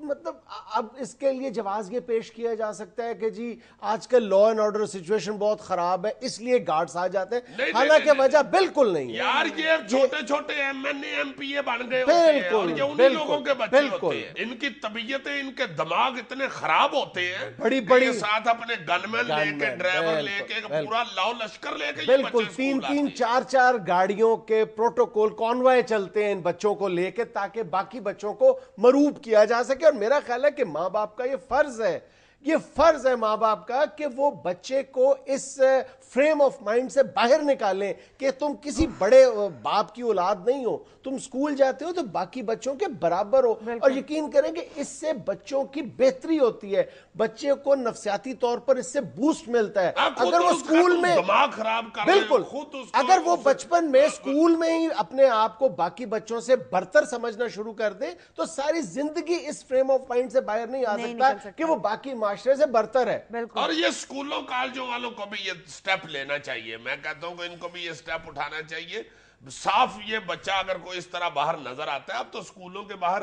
مطلب اب اس کے لیے جواز یہ پیش کیا جا سکتا ہے کہ جی آج کل لا اینڈ آرڈر سچویشن بہت خراب ہے اس لیے گارڈز آ جاتے ہیں، حالانکہ وجہ بالکل نہیں ہے یار، یہ چھوٹے چھوٹے M N A M P A بن گئے ہوتے ہیں اور یہ انہی لوگوں کے بچے ہوتے ہیں، ان کی طبیعتیں، ان کے دماغ اتنے خراب ہوتے ہیں، بڑی بڑی ساتھ اپنے گن مین لے کے، ڈرائیور لے کے، پورا لاؤ لشکر لے کے، بالکل 3-3 4-4 گاڑیوں کے پروٹوکول کانوائے چلتے ہیں ان بچوں کو لے کے تاکہ باقی بچوں کو مروب کیا جا سکے. اور میرا خیال ہے کہ ماں باپ کا یہ فرض ہے ماں باپ کا کہ وہ بچے کو اس فریم آف مائنڈ سے باہر نکالیں کہ تم کسی بڑے باپ کی اولاد نہیں ہو، تم سکول جاتے ہو تو باقی بچوں کے برابر ہو. اور یقین کریں کہ اس سے بچوں کی بہتری ہوتی ہے، بچے کو نفسیاتی طور پر اس سے بوسٹ ملتا ہے. اگر وہ سکول میں دماغ خراب کر بالکل اگر وہ بچپن میں سکول میں ہی اپنے آپ کو باقی بچوں سے برتر سمجھنا شروع کر دے تو ساری زندگی اس فریم آف مائنڈ سے باہر نہیں آ سکتا کہ وہ باقی معاشرے سے برتر ہے. اور یہ سکولوں کالجوں والوں کو بھی یہ سٹیپ لینا چاہیے. میں کہتا ہوں کہ ان کو بھی یہ سٹیپ اٹھانا چاہیے. صاف یہ بچہ اگر کوئی اس طرح باہر نظر آتا ہے، اب تو سکولوں کے باہر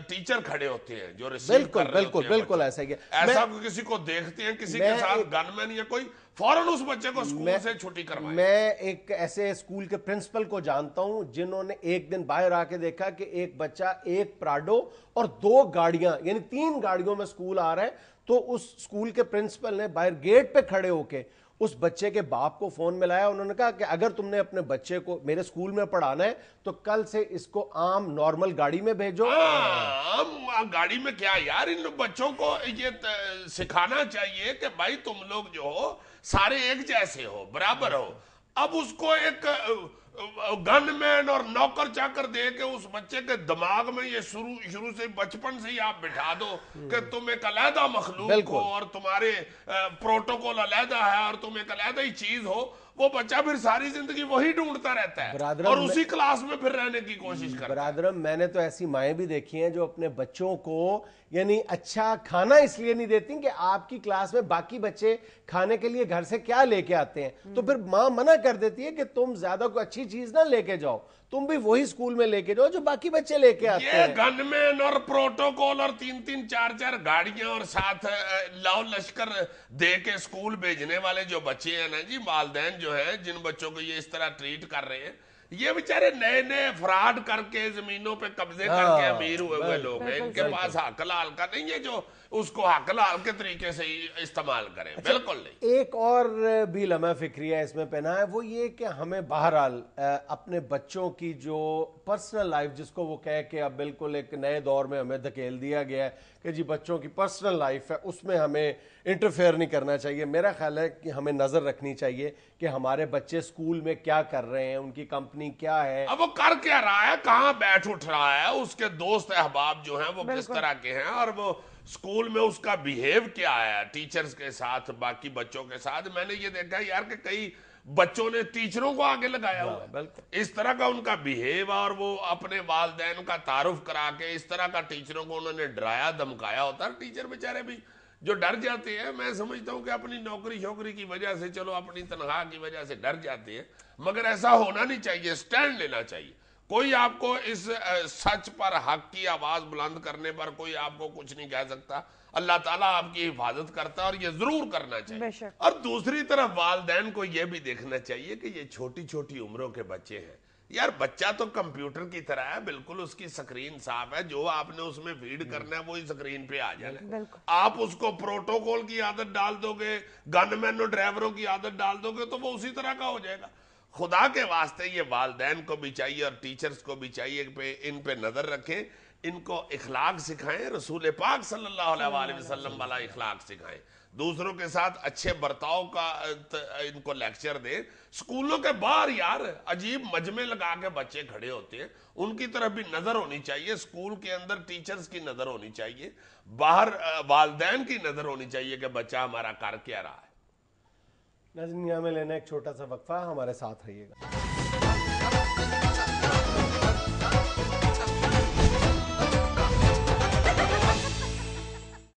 ٹیچر کھڑے ہوتے ہیں جو ریسیو کر رہے ہوتے ہیں. بالکل ایسا ہی ہے. ایسا کسی کو دیکھتے ہیں کسی کے ساتھ گن مین یا کوئی، فوراً اس بچے کو سکول سے چھٹی کروائیں. میں ایک ایسے اسکول کے پرنسپل کو جانتا ہوں جنہوں نے ایک دن باہر آ کے دیکھا کہ ایک بچہ ایک پراڈو اور 2 گاڑیاں یعنی 3 گاڑیوں میں سکول آ رہا ہے. تو اس سکول کے پرنسپل نے باہر گیٹ پہ کھڑے ہو کے اس بچے کے باپ کو فون ملایا. انہوں نے کہا کہ اگر تم نے اپنے بچے کو میرے سکول میں پڑھانا ہے تو کل سے اس کو عام نارمل گاڑی میں بھیجو. عام گاڑی میں کیا یار، ان بچوں کو یہ سکھانا چاہیے کہ بھائی تم لوگ جو ہو سارے ایک جیسے ہو، برابر ہو. اب اس کو ایک گن مین اور نوکر چاکر دے کے اس بچے کے دماغ میں یہ شروع سے بچپن سے ہی آپ بٹھا دو کہ تم ایک علیحدہ مخلوق ہو اور تمہارے پروٹوکول علیحدہ ہے اور تم ایک علیحدہ ہی چیز ہو. وہ بچہ پھر ساری زندگی وہی ڈھونڈتا رہتا ہے اور اسی کلاس میں پھر رہنے کی کوشش کرتا ہے. برادرم میں نے تو ایسی مائیں بھی دیکھی ہیں جو اپنے بچوں کو یعنی اچھا کھانا اس لیے نہیں دیتی کہ آپ کی کلاس میں باقی بچے کھانے کے لیے گھر سے کیا لے کے آتے ہیں تو پھر ماں منع کر دیتی ہے کہ تم زیادہ کوئی اچھی چیز نہ لے کے جاؤ، تم بھی وہی سکول میں لے کے جاؤ جو باقی بچے لے کے آتے ہیں. یہ گن مین اور پروٹوکول اور 3-3 4-4 گاڑیاں اور ساتھ لاؤ لشکر دے کے سکول بھیجنے والے جو بچے ہیں نا جی، والدین جو ہیں جن بچوں کو یہ اس طرح ٹریٹ کر رہے ہیں، یہ بیچارے نئے فراڈ کر کے زمینوں پہ قبضے کر کے امیر ہوئے لوگ ہیں. ان کے پاس حق حلال کا نہیں ہے جو اس کو حق حلال کے طریقے سے استعمال کریں. بالکل نہیں. ایک اور بھی لمحہ فکریہ اس میں پہنا ہے، وہ یہ کہ ہمیں بہرحال اپنے بچوں کی جو پرسنل لائف جس کو وہ کہے کہ اب بالکل ایک نئے دور میں ہمیں دھکیل دیا گیا ہے کہ جی بچوں کی پرسنل لائف ہے، اس میں ہمیں انٹرفیئر نہیں کرنا چاہیے. میرا خیال ہے کہ ہمیں نظر رکھنی چاہیے کہ ہمارے بچے سکول میں کیا کر رہے ہیں، ان کی کمپنی کیا ہے، اب وہ کر کیا رہا ہے، کہاں بیٹھ اٹھ رہا ہے، اس کے دوست احباب جو ہیں وہ کس طرح کے ہیں، اور وہ سکول میں اس کا بیہیو کیا ہے ٹیچرز کے ساتھ، باقی بچوں کے ساتھ. میں نے یہ دیکھا یار کہ کئی بچوں نے ٹیچروں کو آگے لگایا ہوا اس طرح کا ان کا بیہیو، اور وہ اپنے والدین کا تعارف کرا کے اس طرح کا ٹیچروں کو انہوں نے ڈرایا دھمکایا ہوتا ہے. ٹیچر بیچارے بھی جو ڈر جاتے ہیں، میں سمجھتا ہوں کہ اپنی نوکری شوکری کی وجہ سے، چلو اپنی تنخواہ کی وجہ سے ڈر جاتے ہیں، مگر ایسا ہونا نہیں چاہیے. سٹینڈ لینا چاہیے. کوئی آپ کو اس سچ پر، حق کی آواز بلند کرنے پر کوئی آپ کو کچھ نہیں کہہ سکتا. اللہ تعالیٰ آپ کی حفاظت کرتا ہے اور یہ ضرور کرنا چاہیے. اور دوسری طرف والدین کو یہ بھی دیکھنا چاہیے کہ یہ چھوٹی چھوٹی عمروں کے بچے ہیں. یار بچہ تو کمپیوٹر کی طرح ہے، بالکل اس کی سکرین صاف ہے، جو آپ نے اس میں فیڈ کرنا ہے وہی سکرین پہ آ جانا ہے. آپ اس کو پروٹوکول کی عادت ڈال دو گے، گن مین اور ڈرائیوروں کی عادت ڈال دو گے تو وہ اسی طرح کا ہو جائے گا. خدا کے واسطے یہ والدین کو بھی چاہیے اور ٹیچرز کو بھی چاہیے کہ ان پہ نظر رکھیں، ان کو اخلاق سکھائیں، رسول پاک صلی اللہ علیہ وآلہ وسلم والا اخلاق سکھائیں، دوسروں کے ساتھ اچھے برتاؤ کا ان کو لیکچر دیں. سکولوں کے باہر یار عجیب مجمع لگا کے بچے کھڑے ہوتے ہیں، ان کی طرف بھی نظر ہونی چاہیے. سکول کے اندر ٹیچرز کی نظر ہونی چاہیے، باہر والدین کی نظر ہونی چاہیے کہ بچہ ہمارا کر کیا رہا ہے. ناظرین یہاں میں لینا ایک چھوٹا سا وقفہ، ہمارے ساتھ رہیے گا.